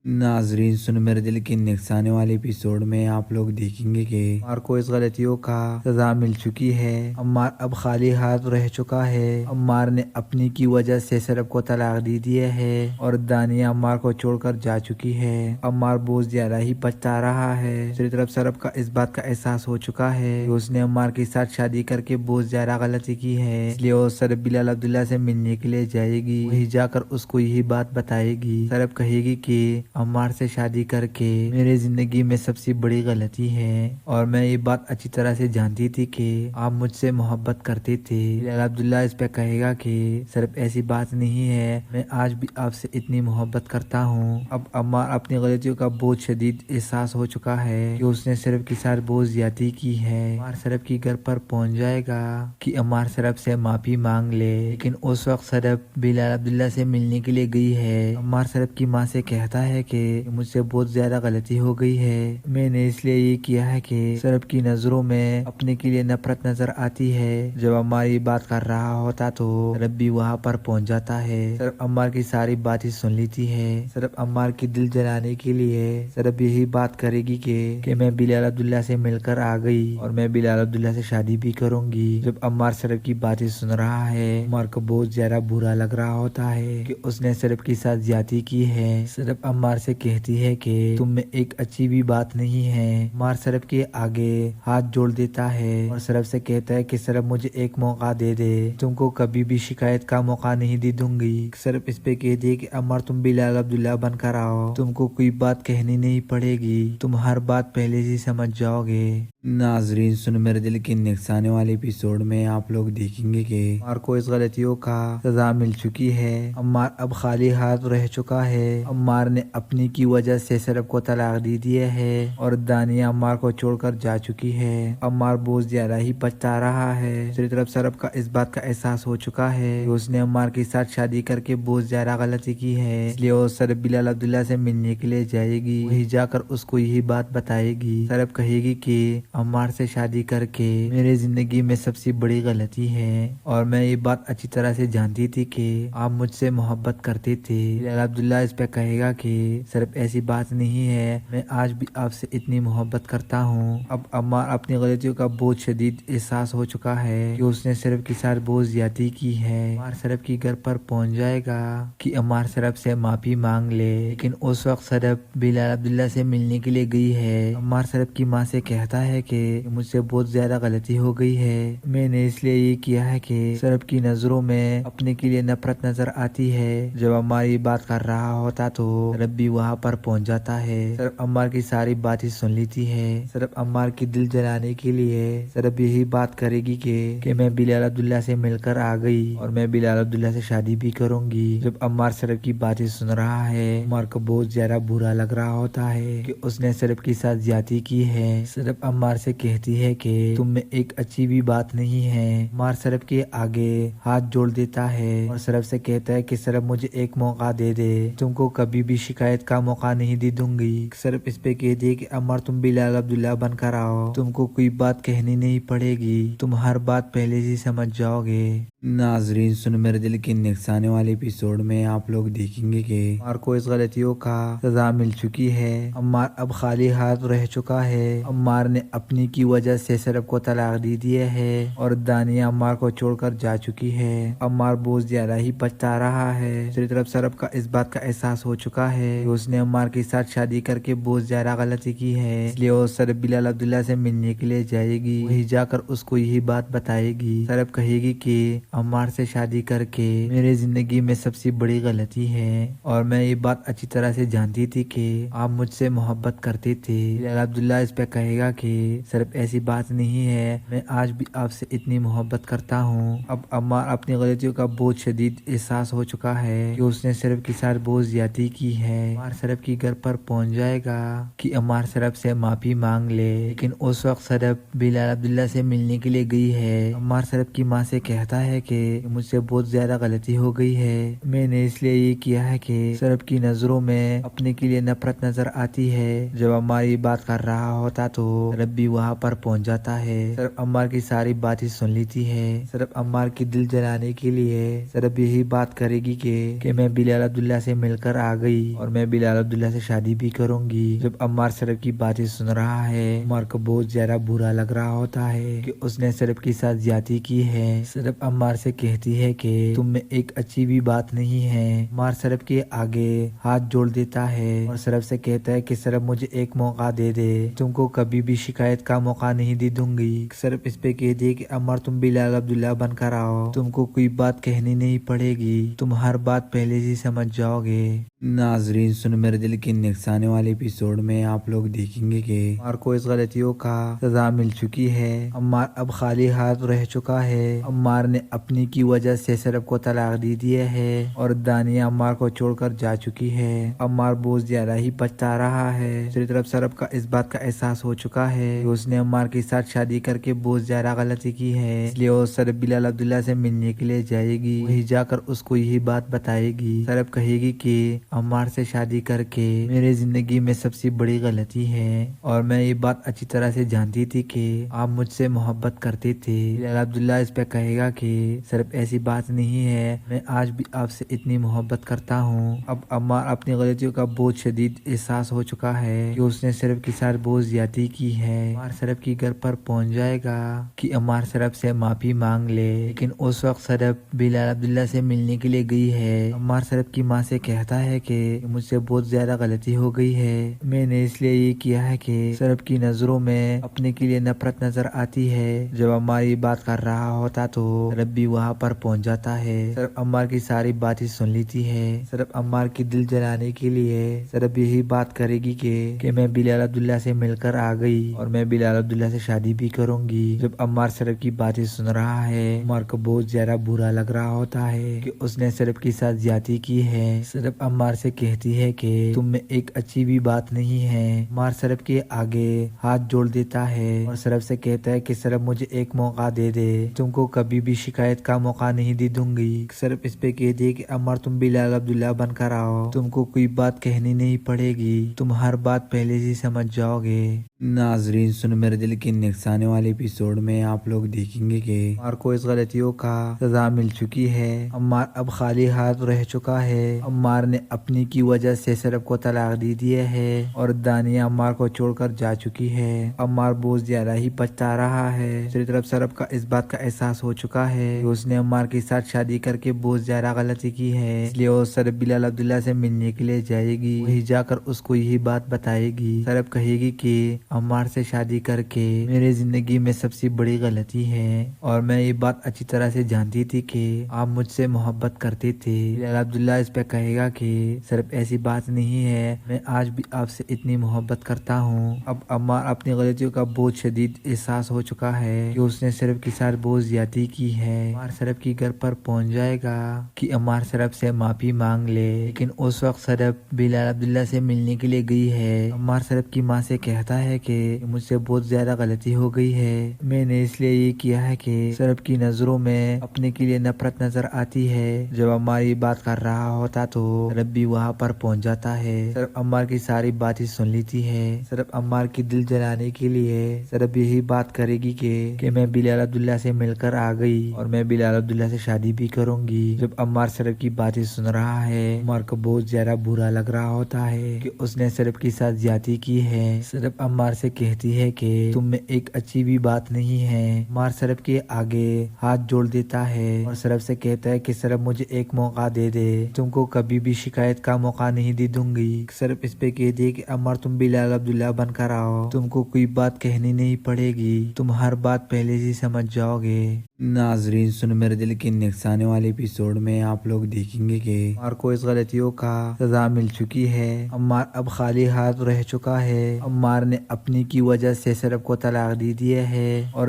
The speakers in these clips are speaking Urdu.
ناظرین سن میرے دل کی نکسانے والے ایپیسوڈ میں آپ لوگ دیکھیں گے کہ عمار کو اس غلطیوں کا سزا مل چکی ہے۔ عمار اب خالی ہاتھ رہ چکا ہے۔ عمار نے اپنی کی وجہ سے سرب کو طلاق دیا ہے اور دانیہ عمار کو چھوڑ کر جا چکی ہے۔ عمار بہت زیادہ ہی پچھتا رہا ہے۔ دوسری طرف سرب کا اس بات کا احساس ہو چکا ہے کہ اس نے عمار کے ساتھ شادی کر کے بہت زیادہ غلطی کی ہے، اس لیے وہ سرب بلال عبداللہ سے ملنے کے لیے جائے گی۔ وہیں جا کر اس کو یہی بات بتائے گی۔ سرب کہے گی کہ عمار سے شادی کر کے میری زندگی میں سب سے بڑی غلطی ہے اور میں یہ بات اچھی طرح سے جانتی تھی کہ آپ مجھ سے محبت کرتے تھے۔ بلال عبداللہ اس پہ کہے گا کہ صرف ایسی بات نہیں ہے، میں آج بھی آپ سے اتنی محبت کرتا ہوں۔ اب عمار اپنی غلطیوں کا بہت شدید احساس ہو چکا ہے کہ اس نے صرف کے ساتھ بہت زیادتی کی ہے۔ عمار صرف کے گھر پر پہنچ جائے گا کہ عمار صرف سے معافی مانگ لے، لیکن اس وقت صرف بلال عبداللہ سے ملنے کے لیے گئی ہے۔ عمار صرف کی ماں سے کہتا ہے کہ مجھ سے بہت زیادہ غلطی ہو گئی ہے، میں نے اس لیے یہ کیا ہے کہ صرف کی نظروں میں اپنے کے لیے نفرت نظر آتی ہے۔ جب عمار یہ بات کر رہا ہوتا تو صرف بھی وہاں پر پہنچ جاتا ہے۔ صرف عمار کی ساری باتیں سن لیتی ہے۔ صرف عمار کی دل جلانے کے لیے صرف یہی بات کرے گی کہ میں بلال عبداللہ سے مل کر آ گئی اور میں بلال عبداللہ سے شادی بھی کروں گی۔ جب عمار صرف کی باتیں سن رہا ہے، عمار کو بہت زیادہ برا لگ رہا ہوتا ہے کہ اس نے صرف کے ساتھ زیادتی کی ہے۔ صرف عمار سے کہتی ہے کہ تم میں ایک اچھی بھی بات نہیں ہے۔ عمار صرف کے آگے ہاتھ جوڑ دیتا ہے اور صرف سے کہتا ہے کہ صرف مجھے ایک موقع دے دے، تم کو کبھی بھی شکایت کا موقع نہیں دے دوں گی۔ صرف اس پہ کہتی ہے کہ عمار تم بلال عبداللہ بن کر آؤ، تم کو کوئی بات کہنی نہیں پڑے گی، تم ہر بات پہلے سے سمجھ جاؤ گے۔ ناظرین سن میرے دل کی نکسانے والے ایپیسوڈ میں آپ لوگ دیکھیں گے کہ عمار کو اس غلطیوں کا سزا مل چکی ہے۔ عمار اب خالی ہاتھ رہ چکا ہے۔ عمار نے اپنی کی وجہ سے سرب کو طلاق دیا ہے اور دانیہ عمار کو چھوڑ کر جا چکی ہے۔ عمار بہت زیادہ ہی پچھتا رہا ہے۔ دوسری طرف سرب کا اس بات کا احساس ہو چکا ہے کہ اس نے عمار کے ساتھ شادی کر کے بہت زیادہ غلطی کی ہے، اس لیے وہ سرب بلال عبداللہ سے ملنے کے لیے جائے گی۔ وہیں جا کر اس کو یہی بات بتائے گی۔ سرب کہے گی کہ عمار سے شادی کر کے میری زندگی میں سب سے بڑی غلطی ہے اور میں یہ بات اچھی طرح سے جانتی تھی کہ آپ مجھ سے محبت کرتے تھے۔ بلال عبداللہ اس پہ کہے گا کہ صرف ایسی بات نہیں ہے، میں آج بھی آپ سے اتنی محبت کرتا ہوں۔ اب عمار اپنی غلطیوں کا بہت شدید احساس ہو چکا ہے کہ اس نے صرف کے ساتھ بہت زیادتی کی ہے۔ عمار صرف کے گھر پر پہنچ جائے گا کہ عمار صرف سے معافی مانگ لے، لیکن اس وقت صرف بلال عبداللہ سے ملنے کے لیے گئی ہے۔ عمار صرف کی ماں سے کہتا ہے کہ مجھ سے بہت زیادہ غلطی ہو گئی ہے، میں نے اس لیے یہ کیا ہے کہ صرف کی نظروں میں اپنے کے لیے نفرت نظر آتی ہے۔ جب عمار یہ بات کر رہا ہوتا تو صرف بھی وہاں پر پہنچ جاتا ہے۔ صرف عمار کی ساری باتیں سن لیتی ہے۔ صرف عمار کی دل جلانے کے لیے صرف یہی بات کرے گی کہ میں بلال عبداللہ سے مل کر آ گئی اور میں بلال عبداللہ سے شادی بھی کروں گی۔ جب عمار صرف کی باتیں سن رہا ہے، عمار کو بہت زیادہ برا لگ رہا ہوتا ہے کہ اس نے صرف کے ساتھ زیادتی کی ہے۔ صرف عمار سے کہتی ہے کہ تم میں ایک اچھی بھی بات نہیں ہے۔ عمار صرف کے آگے ہاتھ جوڑ دیتا ہے اور صرف سے کہتا ہے کہ صرف مجھے ایک موقع دے دے، تم کو کبھی بھی شکایت کا موقع نہیں دے دوں گی۔ صرف اس پہ کہتی ہے کہ عمار تم بلال عبداللہ بن کر آؤ، تم کو کوئی بات کہنی نہیں پڑے گی، تم ہر بات پہلے سے سمجھ جاؤ گے۔ ناظرین سن میرے دل کی نکسانے والے ایپیسوڈ میں آپ لوگ دیکھیں گے کہ عمار کو اس غلطیوں کا سزا مل چکی ہے۔ عمار اب خالی ہاتھ رہ چکا ہے۔ عمار نے اپنی کی وجہ سے سرب کو طلاق دیا ہے اور دانیہ عمار کو چھوڑ کر جا چکی ہے۔ عمار بہت زیادہ ہی پچھتا رہا ہے۔ دوسری طرف سرب کا اس بات کا احساس ہو چکا ہے کہ اس نے عمار کے ساتھ شادی کر کے بہت زیادہ غلطی کی ہے، اس لیے وہ سرب بلال عبداللہ سے ملنے کے لیے جائے گی۔ وہیں جا کر اس کو یہی بات بتائے گی۔ سرب کہے گی کہ عمار سے شادی کر کے میری زندگی میں سب سے بڑی غلطی ہے اور میں یہ بات اچھی طرح سے جانتی تھی کہ آپ مجھ سے محبت کرتے تھے۔ بلال عبداللہ اس پہ کہے گا کہ صرف ایسی بات نہیں ہے، میں آج بھی آپ سے اتنی محبت کرتا ہوں۔ اب عمار اپنی غلطیوں کا بہت شدید احساس ہو چکا ہے کہ اس نے صرف کے ساتھ بہت زیادتی کی ہے۔ عمار صرف کے گھر پر پہنچ جائے گا کہ عمار صرف سے معافی مانگ لے، لیکن اس وقت صرف بلال عبداللہ سے ملنے کے لیے گئی ہے۔ عمار صرف کی ماں سے کہتا ہے کہ مجھ سے بہت زیادہ غلطی ہو گئی ہے، میں نے اس لیے یہ کیا ہے کہ صرف کی نظروں میں اپنے کے لیے نفرت نظر آتی ہے۔ جب عمار یہ بات کر رہا ہوتا تو صرف بھی بھی وہاں پر پہنچ جاتا ہے۔ صرف عمار کی ساری باتیں سن لیتی ہے۔ صرف عمار کی دل جلانے کے لیے صرف یہی بات کرے گی کہ میں بلال عبداللہ سے مل کر آ گئی اور میں بلال عبداللہ سے شادی بھی کروں گی۔ جب عمار صرف کی باتیں سن رہا ہے، عمار کو بہت زیادہ برا لگ رہا ہوتا ہے کہ اس نے صرف کے ساتھ زیادتی کی ہے۔ صرف عمار سے کہتی ہے کہ تم میں ایک اچھی بھی بات نہیں ہے۔ عمار صرف کے آگے ہاتھ جوڑ دیتا ہے اور صرف سے کہتا ہے کہ صرف مجھے ایک موقع دے دے، تم کو کبھی بھی شکایت کا موقع نہیں دے دوں گی۔ صرف اس پہ کہہ دے کہ عمار تم بلال عبداللہ بن کر آؤ، تم کو کوئی بات کہنی نہیں پڑے گی، تم ہر بات پہلے سے سمجھ جاؤ گے۔ ناظرین، سن میرے دل کی نکسانے والے ایپیسوڈ میں آپ لوگ دیکھیں گے کہ عمار کو اس غلطیوں کا سزا مل چکی ہے۔ عمار اب خالی ہاتھ رہ چکا ہے۔ عمار نے اپنی کی وجہ سے صرف کو طلاق دی دیا ہے اور دانیہ عمار کو چھوڑ کر جا چکی ہے۔ عمار بہت زیادہ ہی پچھتا رہا ہے۔ دوسری طرف صرف کا اس بات کا احساس ہو چکا ہے کہ اس نے عمار کے ساتھ شادی کر کے بہت زیادہ غلطی کی ہے، اس لیے وہ صرف بلال عبداللہ سے ملنے کے لیے جائے گی۔ وہی جا کر اس کو یہی بات بتائے گی۔ صرف کہے گی کہ عمار سے شادی کر کے میری زندگی میں سب سے بڑی غلطی ہے اور میں یہ بات اچھی طرح سے جانتی تھی کہ آپ مجھ سے محبت کرتے تھے۔ بلال عبداللہ اس پہ کہے گا کہ صرف ایسی بات نہیں ہے، میں آج بھی آپ سے اتنی محبت کرتا ہوں۔ اب عمار اپنی غلطیوں کا بہت شدید احساس ہو چکا ہے کہ اس نے صرف کے ساتھ بہت زیادتی کی ہے۔ عمار صرف کے گھر پر پہنچ جائے گا کہ عمار صرف سے معافی مانگ لے، لیکن اس وقت صرف بلال عبداللہ سے ملنے کے لیے گئی ہے۔ عمار صرف کی ماں سے کہتا ہے کہ مجھ سے بہت زیادہ غلطی ہو گئی ہے، میں نے اس لیے یہ کیا ہے کہ صرف کی نظروں میں اپنے کے لیے نفرت نظر آتی ہے۔ جب عمار یہ بات کر رہا ہوتا تو صرف بھی وہاں پر پہنچ جاتا ہے۔ صرف عمار کی ساری باتیں سن لیتی ہے۔ صرف عمار کی دل جلانے کے لیے صرف یہی بات کرے گی کہ میں بلال عبداللہ سے مل کر آ گئی اور میں بلال عبداللہ سے شادی بھی کروں گی۔ جب عمار صرف کی باتیں سن رہا ہے، عمار کو بہت زیادہ برا لگ رہا ہوتا ہے کہ اس نے صرف کے ساتھ زیادتی کی ہے۔ صرف عمار سے کہتی ہے کہ تم میں ایک اچھی بھی بات نہیں ہے۔ عمار صرف کے آگے ہاتھ جوڑ دیتا ہے اور صرف سے کہتا ہے کہ صرف مجھے ایک موقع دے دے، تم کو کبھی بھی شکایت کا موقع نہیں دے دوں گی۔ صرف اس پہ کہہ دے کہ عمار تم بلال عبداللہ بن کر آؤ، تم کو کوئی بات کہنی نہیں پڑے گی، تم ہر بات پہلے سے سمجھ جاؤ گے۔ ناظرین، سن میرے دل کی نکسانے والے ایپیسوڈ میں آپ لوگ دیکھیں گے کہ عمار کو اس غلطیوں کا سزا مل چکی ہے۔ عمار اب خالی ہاتھ رہ چکا ہے۔ عمار نے اپنی کی وجہ سے صرف کو طلاق دی دیا ہے اور دانیہ عمار کو چھوڑ کر جا چکی ہے۔ عمار بہت زیادہ ہی پچھتا رہا ہے۔ دوسری طرف صرف کا اس بات کا احساس ہو چکا ہے کہ اس نے عمار کے ساتھ شادی کر کے بہت زیادہ غلطی کی ہے، اس لیے وہ صرف بلال عبداللہ سے ملنے کے لیے جائے گی۔ وہی جا کر اس کو یہی بات بتائے گی۔ صرف کہے گی کہ عمار سے شادی کر کے میری زندگی میں سب سے بڑی غلطی ہے اور میں یہ بات اچھی طرح سے جانتی تھی کہ آپ مجھ سے محبت کرتے تھے۔ بلال عبداللہ اس پہ کہے گا کہ صرف ایسی بات نہیں ہے، میں آج بھی آپ سے اتنی محبت کرتا ہوں۔ اب عمار اپنی غلطیوں کا بہت شدید احساس ہو چکا ہے کہ اس نے صرف کے ساتھ بہت زیادتی کی ہے۔ عمار صرف کے گھر پر پہنچ جائے گا کہ عمار صرف سے معافی مانگ لے، لیکن اس وقت صرف بلال عبداللہ سے ملنے کے لیے گئی ہے۔ عمار صرف کی ماں سے کہتا ہے کہ مجھ سے بہت زیادہ غلطی ہو گئی ہے، میں نے اس لیے یہ کیا ہے کہ صرف کی نظروں میں اپنے کے لیے نفرت نظر آتی ہے۔ جب عمار یہ بات کر رہا ہوتا تو صرف بھی وہاں پر پہنچ جاتا ہے۔ صرف عمار کی ساری باتیں سن لیتی ہے۔ صرف عمار کی دل جلانے کے لیے صرف یہی بات کرے گی کہ میں بلال عبداللہ سے مل کر آ گئی اور میں بلال عبداللہ سے شادی بھی کروں گی۔ جب عمار صرف کی باتیں سن رہا ہے، عمار کو بہت زیادہ برا لگ رہا ہوتا ہے کہ اس نے صرف کے ساتھ زیادتی کی ہے۔ صرف عمار سے کہتی ہے کہ تم میں ایک اچھی بھی بات نہیں ہے۔ عمار صرف کے آگے ہاتھ جوڑ دیتا ہے اور صرف سے کہتا ہے کہ صرف مجھے ایک موقع دے دے، تم کو کبھی بھی شکایت کا موقع نہیں دے دوں گی۔ صرف اس پہ کہہ دے کہ عمار تم بلال عبداللہ بن کر آؤ، تم کو کوئی بات کہنی نہیں پڑے گی، تم ہر بات پہلے سے سمجھ جاؤ گے۔ ناظرین، سن میرے دل کی نکسانے والے ایپیسوڈ میں آپ لوگ دیکھیں گے کہ عمار کو اس غلطیوں کا سزا مل چکی ہے۔ عمار اب خالی ہاتھ رہ چکا ہے۔ عمار نے اپنی کی وجہ سے صرف کو طلاق دی دیا ہے اور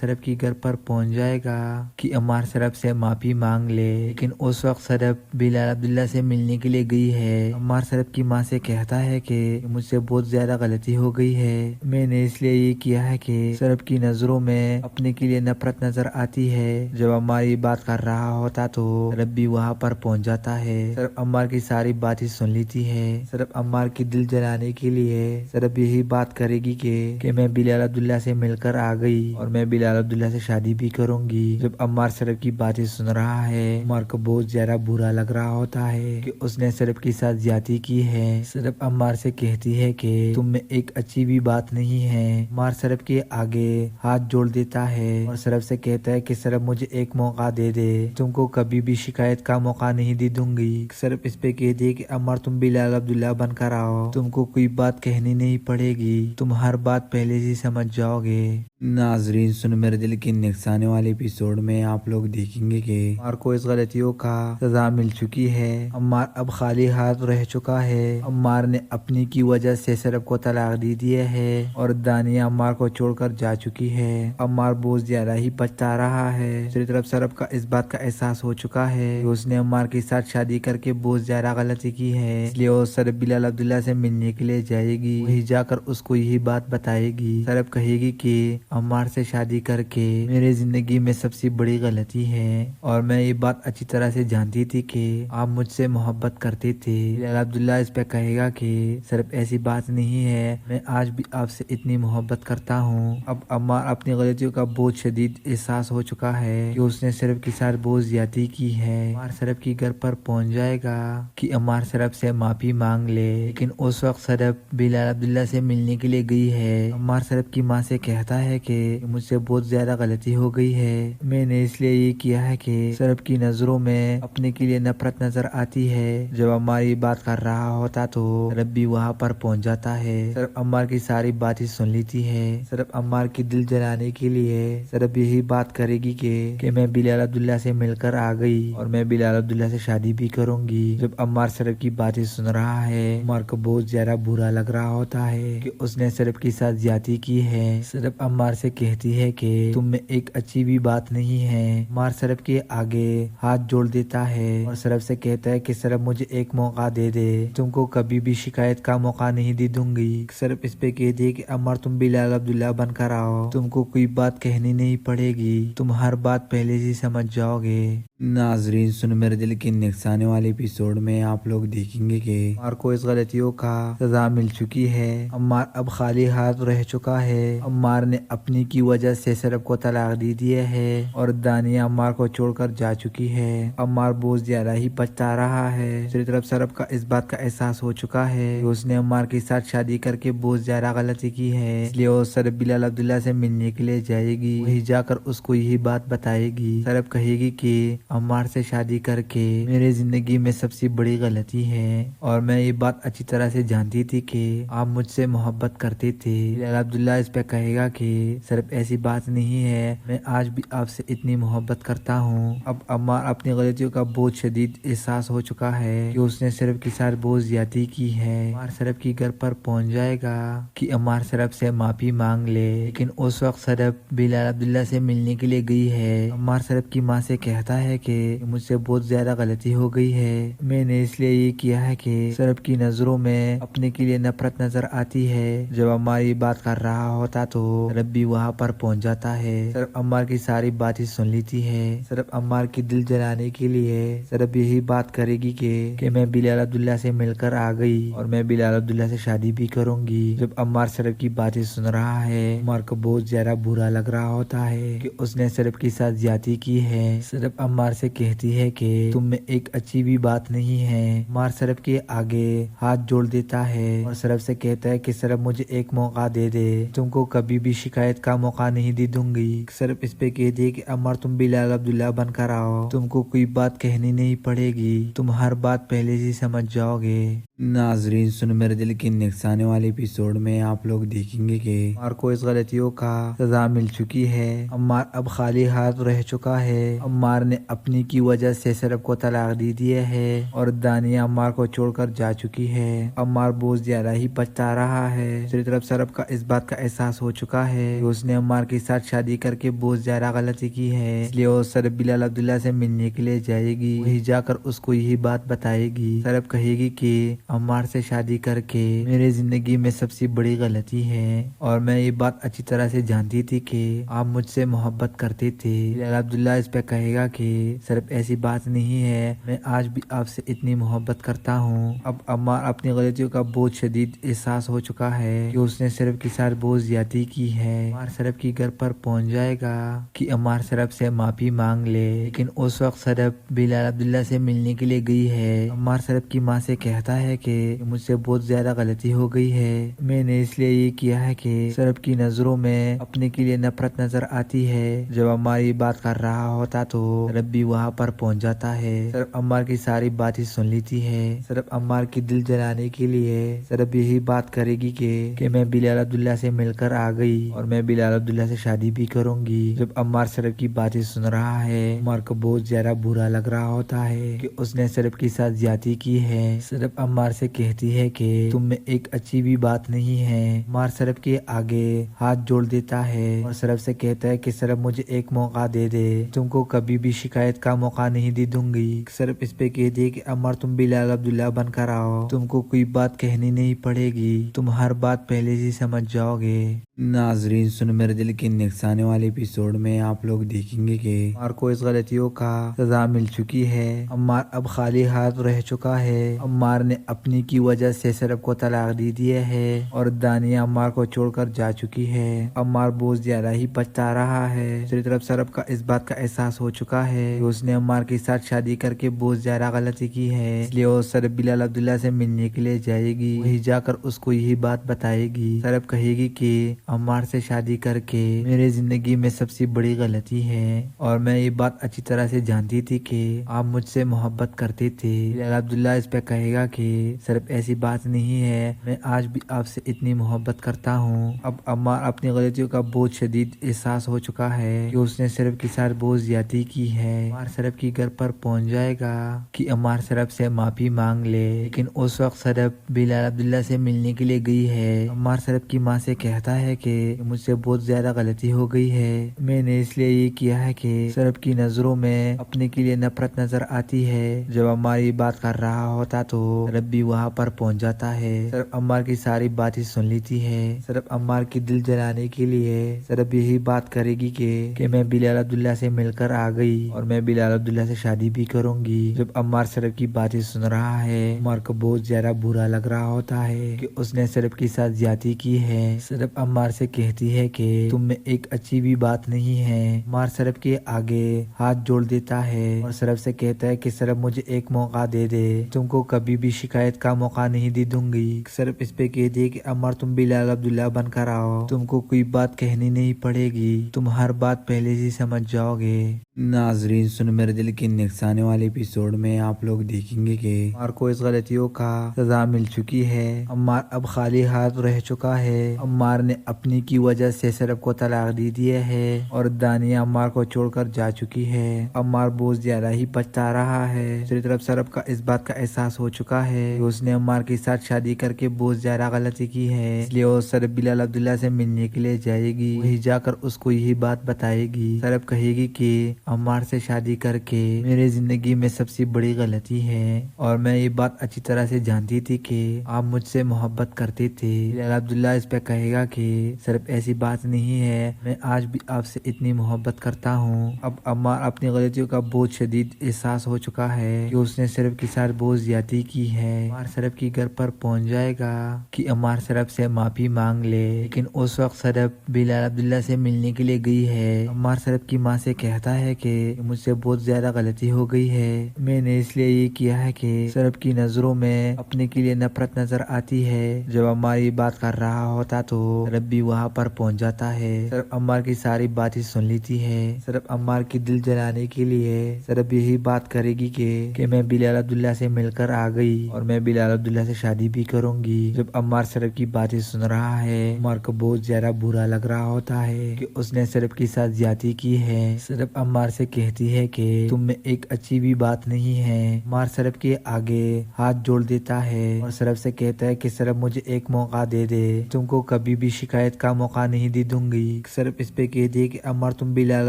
سرب کی گھر پر پہنچ جائے گا کہ عمار سرب سے معافی مانگ لے، لیکن اس وقت سرب بلال عبداللہ سے ملنے کے لیے گئی ہے۔ عمار سرب کی ماں سے کہتا ہے کہ مجھ سے بہت زیادہ غلطی ہو گئی ہے، میں نے اس لیے یہ کیا ہے کہ سرب کی نظروں میں اپنے کے لیے نفرت نظر آتی ہے۔ جب عمار یہ بات کر رہا ہوتا تو سرب بھی وہاں پر پہنچ جاتا ہے۔ سرب عمار کی ساری باتیں سن لیتی ہے۔ سرب عمار کی دل جلانے کے لیے سرب یہی بات کرے گی کہ میں بلال عبداللہ سے مل کر آ گئی اور میں بلال عبداللہ سے شادی بھی کروں گی۔ جب عمار سرب کی باتیں سن رہا ہے، عمار کو بہت زیادہ برا لگ رہا ہوتا ہے کہ اس نے سرب کے ساتھ زیادتی کی ہے۔ سرب عمار سے کہتی ہے کہ تم میں ایک اچھی بھی بات نہیں ہے۔ عمار سرب کے آگے ہاتھ جوڑ دیتا ہے اور سرب سے کہتا ہے کہ سرب مجھے ایک موقع دے دے، تم کو کبھی بھی شکایت کا موقع نہیں دے دوں گی۔ سرب اس پہ کہتی ہے کہ عمار تم بلال عبداللہ بن کر آؤ، تم کو کوئی بات کہنی نہیں پڑے گی، تم ہر بات پہلے سے سمجھ جاؤ گے۔ ناظرین، سن میرے دل کی نکسانے والے ایپیسوڈ میں آپ لوگ دیکھیں گے کہ عمار کو اس غلطیوں کا سزا مل چکی ہے۔ عمار اب خالی ہاتھ رہ چکا ہے۔ عمار نے اپنی کی وجہ سے سرب کو طلاق دی دیا ہے اور دانیہ عمار کو چھوڑ کر جا چکی ہے۔ عمار بہت زیادہ ہی پچھتا رہا ہے۔ دوسری طرف سرب کا اس بات کا احساس ہو چکا ہے کہ اس نے عمار کے ساتھ شادی کر کے بہت زیادہ غلطی کی ہے، اس لیے وہ سرب بلال عبداللہ سے ملنے کے لیے جائے گی۔ وہی جا کر اس کو یہی بات بتائے گی۔ سرب کہے گی کہ عمار سے شادی کر کے میری زندگی میں سب سے بڑی غلطی ہے اور میں یہ بات اچھی طرح سے جانتی تھی کہ آپ مجھ سے محبت کرتے تھے۔ بلال عبداللہ اس پہ کہے گا کہ سرب ایسی بات نہیں ہے، میں آج بھی آپ سے اتنی محبت کرتا ہوں۔ اب عمار اپنی غلطیوں کا بہت شدید احساس ہو چکا ہے کہ اس نے سرب کے ساتھ بہت زیادتی کی ہے۔ عمار سرب کی گھر پر پہنچ جائے گا کہ عمار سرب سے معافی مانگ لے، لیکن اس وقت سرب بلال عبداللہ سے ملنے کے لیے گئی ہے۔ عمار سرب کی ماں سے کہتا ہے کہ مجھ سے بہت زیادہ غلطی ہو گئی ہے، میں نے اس لیے یہ کیا ہے کہ سرب کی نظروں میں اپنے کے لیے نفرت نظر آتی ہے۔ جب عمار یہ بات کر رہا ہوتا تو سرب بھی وہاں پر پہنچ جاتا ہے۔ سرب عمار کی ساری باتیں سن لیتی ہے۔ سرب عمار کی دل جلانے کے لیے سرب یہی بات کرے گی کہ میں بلال عبداللہ سے مل کر آ گئی اور میں بلال عبداللہ سے شادی بھی کروں گی۔ جب عمار سرب کی باتیں سن رہا ہے، عمار کو بہت زیادہ برا لگ رہا ہوتا ہے کہ اس نے سرب کے ساتھ زیادتی کی ہے۔ سرب عمار سے کہتی ہے کہ تم میں ایک اچھی بھی بات نہیں ہے۔ عمار سرب کے آگے ہاتھ جوڑ دیتا ہے اور سرب سے کہتا ہے کہ سرب مجھے ایک موقع دے دے، تم کو کبھی بھی شکایت کا موقع نہیں دے دوں گی۔ سرب اس پہ کہتی ہے کہ عمار تم بلال عبداللہ بن کر آؤ، تم کو کوئی بات کہنی نہیں پڑے گی، تم ہر بات پہلے سے سمجھ جاؤ گے۔ ناظرین، سن میرے دل کی نکسانے والے ایپیسوڈ میں آپ لوگ دیکھیں گے کہ عمار کو اس غلطیوں کا سزا مل چکی ہے۔ عمار اب خالی ہاتھ رہ چکا ہے۔ عمار نے اپنی کی وجہ سے سرب کو طلاق دی دیا ہے اور دانیہ عمار کو چھوڑ کر جا چکی ہے۔ عمار بہت زیادہ ہی پچھتا رہا ہے۔ دوسری طرف سرب کا اس بات کا احساس ہو چکا ہے کہ اس نے عمار کے ساتھ شادی کر کے بہت زیادہ غلطی کی ہے، اس لیے وہ سرب بلال عبداللہ سے ملنے کے لیے جائے گی۔ وہی جا کر اس کو یہی بات بتائے گی۔ سرب کہے گی کہ عمار سے شادی کر کے میری زندگی میں سب سے بڑی غلطی ہے اور میں یہ بات اچھی طرح سے جانتی تھی کہ آپ مجھ سے محبت کرتے تھے۔ بلال عبداللہ اس پہ کہے گا کہ سرب ایسی بات نہیں ہے، میں آج بھی آپ سے اتنی محبت کرتا ہوں۔ اب عمار اپنی غلطیوں کا بہت شدید احساس ہو چکا ہے کہ اس نے سرب کے ساتھ بہت زیادتی کی ہے۔ عمار سرب کی گھر پر پہنچ جائے گا کہ عمار سرب سے معافی مانگ لے، لیکن اس وقت سرب بلال عبداللہ سے ملنے کے لیے گئی ہے۔ عمار سرب کی ماں سے کہتا ہے کہ مجھ سے بہت زیادہ غلطی ہو گئی ہے، میں نے اس لیے یہ کیا ہے کہ سرب کی نظروں میں اپنے کے لیے نفرت نظر آتی ہے۔ جب عمار یہ بات کر رہا ہوتا تو سرب بھی وہاں پر پہنچ جاتا ہے۔ سرب عمار کی ساری باتیں سن لیتی ہے۔ سرب عمار کی دل جلانے کے لیے سرب یہی بات کرے گی کہ میں بلال عبداللہ سے مل کر آ گئی اور میں بلال عبداللہ سے شادی بھی کروں گی۔ جب عمار سرب کی باتیں سن رہا ہے، عمار کو بہت زیادہ برا لگ رہا ہوتا ہے کہ اس نے سرب کے ساتھ زیادتی کی ہے۔ سرب عمار سے کہتی ہے کہ تم میں ایک اچھی بھی بات نہیں ہے۔ عمار سرب کے آگے ہاتھ جوڑ دیتا ہے اور سرب سے کہتا ہے کہ سرب مجھے ایک موقع دے دے، تم کو کبھی بھی شکایت کا موقع نہیں دے دوں گی۔ سرب اس پہ کہتی ہے کہ عمار تم بلال عبداللہ بن کر آؤ، تم کو کوئی بات کہنی نہیں پڑے گی، تم ہر بات پہلے سے سمجھ جاؤ گے۔ ناظرین سن میرے دل کی نکسانے والے ایپیسوڈ میں آپ لوگ دیکھیں گے کہ عمار کو اس غلطیوں کا سزا مل چکی ہے۔ عمار اب خالی ہاتھ رہ چکا ہے۔ عمار نے اپنی کی وجہ سے سرب کو طلاق دی دیا ہے اور دانیہ عمار کو چھوڑ کر جا چکی ہے۔ عمار بہت زیادہ ہی پچھتا رہا ہے۔ دوسری طرف سرب کا اس بات کا احساس ہو چکا ہے کہ اس نے عمار کے ساتھ شادی کر کے بہت زیادہ غلطی کی ہے، اس لیے وہ سرب بلال عبداللہ سے ملنے کے لیے جائے گی۔ وہی جا کر اس کو یہی بات بتائے گی۔ سرب کہے گی کہ عمار سے شادی کر کے میرے زندگی میں سب سے بڑی غلطی ہے اور میں یہ بات اچھی طرح سے جانتی تھی کہ آپ مجھ سے محبت کرتے تھے۔ بلال عبداللہ اس پہ کہے گا کہ صرف ایسی بات نہیں ہے، میں آج بھی آپ سے اتنی محبت کرتا ہوں۔ اب عمار اپنی غلطیوں کا بہت شدید احساس ہو چکا ہے کہ اس نے صرف کے ساتھ بہت زیادتی کی ہے۔ عمار صرف کی گھر پر پہنچ جائے گا کہ عمار صرف سے معافی مانگ لے، لیکن اس وقت صرف بلال عبداللہ سے ملنے کے لیے گئی ہے۔ عمار صرف کی ماں سے کہتا ہے کہ مجھ سے بہت زیادہ غلطی ہو گئی ہے، میں نے اس لیے یہ کیا ہے کہ صرف کی نظروں میں اپنے کے لیے نفرت نظر آتی ہے۔ جب عمار یہ بات کر رہا ہوتا تو صرف بھی وہاں پر پہنچ جاتا ہے۔ صرف عمار کی ساری باتیں سن لیتی ہے۔ صرف عمار کی دل جلانے کے لیے صرف یہی بات کرے گی کہ میں بلال عبداللہ سے مل کر آ گئی اور میں بلال عبداللہ سے شادی بھی کروں گی۔ جب عمار صرف کی باتیں سن رہا ہے، عمار کو بہت زیادہ برا لگ رہا ہوتا ہے کہ اس نے صرف کے ساتھ زیادتی کی ہے۔ صرف عمار سے کہتی ہے کہ تم میں ایک اچھی بھی بات نہیں ہے۔ عمار صرف کے آگے ہاتھ جوڑ دیتا ہے اور صرف سے کہتا ہے کہ صرف مجھے ایک موقع دے دے، تم کو کبھی بھی شکایت کا موقع نہیں دے دوں گی۔ صرف اس پہ کہہ دے کہ عمار تم بلال عبداللہ بن کر آؤ، تم کو کوئی بات کہنی نہیں پڑے گی، تم ہر بات پہلے سے سمجھ جاؤ گے۔ ناظرین سن میرے دل کی نکسانے والے ایپیسوڈ میں آپ لوگ دیکھیں گے کہ عمار کو اس غلطیوں کا سزا مل چکی ہے۔ عمار اب خالی ہاتھ رہ چکا ہے۔ عمار نے اپنی کی وجہ سے سرب کو طلاق دی دیا ہے اور دانیہ عمار کو چھوڑ کر جا چکی ہے۔ عمار بہت زیادہ ہی پچھتا رہا ہے۔ دوسری طرف سرب کا اس بات کا احساس ہو چکا ہے کہ اس نے عمار کے ساتھ شادی کر کے بہت زیادہ غلطی کی ہے، اس لیے وہ سرب بلال عبداللہ سے ملنے کے لیے جائے گی۔ وہی جا کر اس کو یہی بات بتائے گی۔ سرب کہے گی کہ عمار سے شادی کر کے میرے زندگی میں سب سے بڑی غلطی ہے اور میں یہ بات اچھی طرح سے جانتی تھی کہ آپ مجھ سے محبت کرتے تھے۔ بلال عبداللہ اس پہ کہے گا کہ صرف ایسی بات نہیں ہے، میں آج بھی آپ سے اتنی محبت کرتا ہوں۔ اب عمار اپنی غلطیوں کا بہت شدید احساس ہو چکا ہے کہ اس نے صرف کے ساتھ بہت زیادتی کی ہے۔ عمار صرف کی گھر پر پہنچ جائے گا کہ عمار صرف سے معافی مانگ لے، لیکن اس وقت صرف بلال عبداللہ سے ملنے کے لیے گئی ہے۔ عمار صرف کی ماں سے کہتا ہے کہ مجھ سے بہت زیادہ غلطی ہو گئی ہے، میں نے اس لیے یہ کیا ہے کہ صرف کی نظروں میں اپنے کے لیے نفرت نظر آتی ہے۔ جب عمار یہ بات کر رہا ہوتا تو صرف بھی وہاں پر پہنچ جاتا ہے۔ صرف عمار کی ساری باتیں سن لیتی ہے۔ صرف عمار کی دل جلانے کے لیے صرف یہی بات کرے گی کہ میں بلال عبداللہ سے مل کر آ گئی اور میں بلال عبداللہ سے شادی بھی کروں گی۔ جب عمار صرف کی باتیں سن رہا ہے، عمار کو بہت زیادہ برا لگ رہا ہوتا ہے کہ اس نے صرف کے ساتھ زیادتی کی ہے۔ صرف عمار سے کہتی ہے کہ تم میں ایک اچھی بھی بات نہیں ہے۔ عمار صرف کے آگے ہاتھ جوڑ دیتا ہے اور صرف سے کہتا ہے کہ صرف مجھے ایک موقع دے دے، تم کو کبھی بھی شکایت کا موقع نہیں دے دوں گی۔ صرف اس پہ کہہ دے کہ عمار تم بلال عبداللہ بن کر آؤ، تم کو کوئی بات کہنی نہیں پڑے گی، تم ہر بات پہلے سے سمجھ جاؤ گے۔ ناظرین سن میرے دل کی نکسانے والے ایپیسوڈ میں آپ لوگ دیکھیں گے کہ عمار کو اس غلطیوں کا سزا مل چکی ہے۔ عمار اب خالی ہاتھ رہ چکا ہے۔ عمار نے اپنی کی وجہ سے سرب کو طلاق دی دیا ہے اور دانیہ عمار کو چھوڑ کر جا چکی ہے۔ عمار بہت زیادہ ہی پچھتا رہا ہے۔ دوسری طرف سرب کا اس بات کا احساس ہو چکا ہے کہ اس نے عمار کے ساتھ شادی کر کے بہت زیادہ غلطی کی ہے، اس لیے وہ سرب بلال عبداللہ سے ملنے کے لیے جائے گی۔ وہی جا کر اس کو یہی بات بتائے گی۔ سرب کہے گی کہ عمار سے شادی کر کے میرے زندگی میں سب سے بڑی غلطی ہے اور میں یہ بات اچھی طرح سے جانتی تھی کہ آپ مجھ سے محبت کرتے تھے۔ بلال عبداللہ اس پہ کہے گا کہ صرف ایسی بات نہیں ہے، میں آج بھی آپ سے اتنی محبت کرتا ہوں۔ اب عمار اپنی غلطیوں کا بہت شدید احساس ہو چکا ہے کہ اس نے صرف کے ساتھ بہت زیادتی کی ہے۔ عمار صرف کی گھر پر پہنچ جائے گا کہ عمار صرف سے معافی مانگ لے، لیکن اس وقت صرف بلال عبداللہ سے ملنے کے لیے گئی ہے۔ عمار صرف کی ماں سے کہتا ہے کہ مجھ سے بہت زیادہ غلطی ہو گئی ہے، میں نے اس لیے یہ کیا ہے کہ سرب کی نظروں میں اپنے کے لیے نفرت نظر آتی ہے۔ جب عمار یہ بات کر رہا ہوتا تو سرب بھی وہاں پر پہنچ جاتا ہے۔ سرب عمار کی ساری باتیں سن لیتی ہے۔ سرب عمار کی دل جلانے کے لیے سرب یہی بات کرے گی کہ میں بلال عبداللہ سے مل کر آ گئی اور میں بلال عبداللہ سے شادی بھی کروں گی۔ جب عمار سرب کی باتیں سن رہا ہے، عمار کو بہت زیادہ برا لگ رہا ہوتا ہے کہ اس نے سرب کے ساتھ زیادتی کی ہے۔ سرب عمار سے کہتی ہے کہ تم میں ایک اچھی بھی بات نہیں ہے۔ عمار سرب کے آگے ہاتھ جوڑ دیتا ہے اور سرب سے کہتا ہے کہ سرب مجھے ایک موقع دے دے، تم کو کبھی بھی شکایت کا موقع نہیں دی دوں گی۔ سرب اس پہ کہتی ہے کہ عمار تم بلال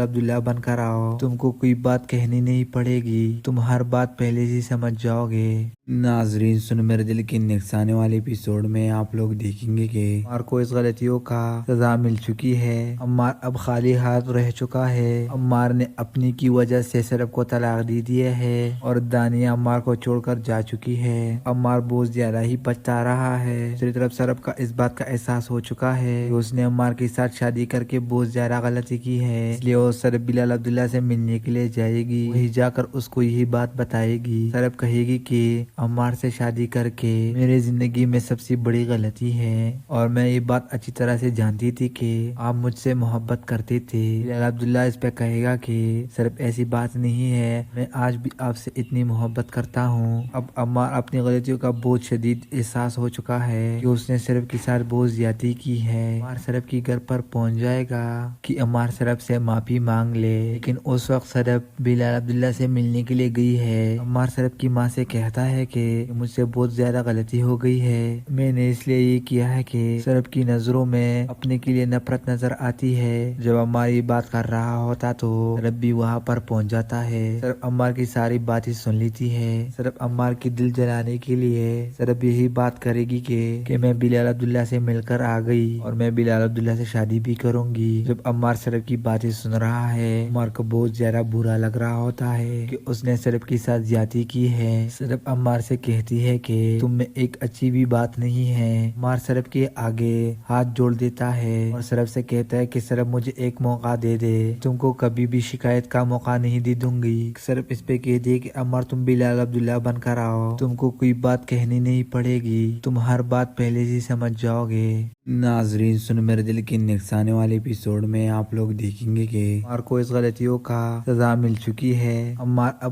عبداللہ بن کر آؤ، تم کو کوئی بات کہنی نہیں پڑے گی، تم ہر بات پہلے سے سمجھ جاؤ گے۔ ناظرین، سن میرے دل کی نکسانے والے ایپیسوڈ میں آپ لوگ دیکھیں گے کہ عمار کو اس غلطیوں کا سزا مل چکی ہے۔ عمار اب خالی ہاتھ رہ چکا ہے۔ عمار نے اپنی کی وجہ سے سرب کو طلاق دی دیا ہے اور دانیہ عمار کو چھوڑ کر جا چکی ہے۔ عمار بہت زیادہ ہی پچھتا رہا ہے۔ دوسری طرف سرب کا اس بات کا احساس ہو چکا ہے کہ اس نے عمار کے ساتھ شادی کر کے بہت زیادہ غلطی کی ہے، اس لیے وہ سرب بلال عبداللہ سے ملنے کے لیے جائے گی، وہی جا کر اس کو یہی بات بتائے گی۔ سرب کہے گی کہ عمار سے شادی کر کے میری زندگی میں سب سے بڑی غلطی ہے اور میں یہ بات اچھی طرح سے جانتی تھی کہ آپ مجھ سے محبت کرتے تھے۔ بلال عبداللہ اس پہ کہے گا کہ سرب ایسی بات نہیں ہے، میں آج بھی آپ سے اتنی محبت کرتا ہوں۔ اب عمار اپنی غلطیوں کا بہت شدید احساس ہو چکا ہے کہ اس نے سرب کے ساتھ بہت زیادتی کی ہے۔ عمار سرب کی گھر پر پہنچ جائے گا کہ عمار سرب سے معافی مانگ لے، لیکن اس وقت سرب بلال عبداللہ سے ملنے کے لیے گئی ہے۔ عمار سرب کی ماں سے کہتا ہے کہ مجھ سے بہت زیادہ غلطی ہو گئی ہے، میں نے اس لیے یہ کیا ہے کہ سرب کی نظروں میں اپنے کے لیے نفرت نظر آتی ہے۔ جب عمار یہ بات کر رہا ہوتا تو سرب بھی وہاں پر پہنچ جاتا ہے۔ سرب عمار کی ساری باتیں سن لیتی ہے۔ سرب عمار کی دل جلانے کے لیے سرب یہی بات کرے گی کہ میں بلال عبداللہ سے مل کر آ گئی اور میں بلال عبداللہ سے شادی بھی کروں گی۔ جب عمار سرب کی باتیں سن رہا ہے، عمار کو بہت زیادہ برا لگ رہا ہوتا ہے کہ اس نے سرب کے ساتھ زیادتی کی ہے۔ سرب عمار سے کہتی ہے کہ تم میں ایک اچھی بھی بات نہیں ہے۔ عمار سرب کے آگے ہاتھ جوڑ دیتا ہے اور سرب سے کہتا ہے کہ سرب مجھے ایک موقع دے دے، تم کو کبھی بھی شکایت کا موقع نہیں دی دوں گی۔ سرب اس پہ کہتی ہے کہ عمار تم بلال عبداللہ بن کر آؤ، تم کو کوئی بات کہنی نہیں پڑے گی، تم ہر بات پہلے سے سمجھ جاؤ گے۔ ناظرین، سن میرے دل کی نکسانے والے ایپیسوڈ میں آپ لوگ دیکھیں گے کہ عمار کو اس غلطیوں کا سزا مل چکی ہے۔ عمار اب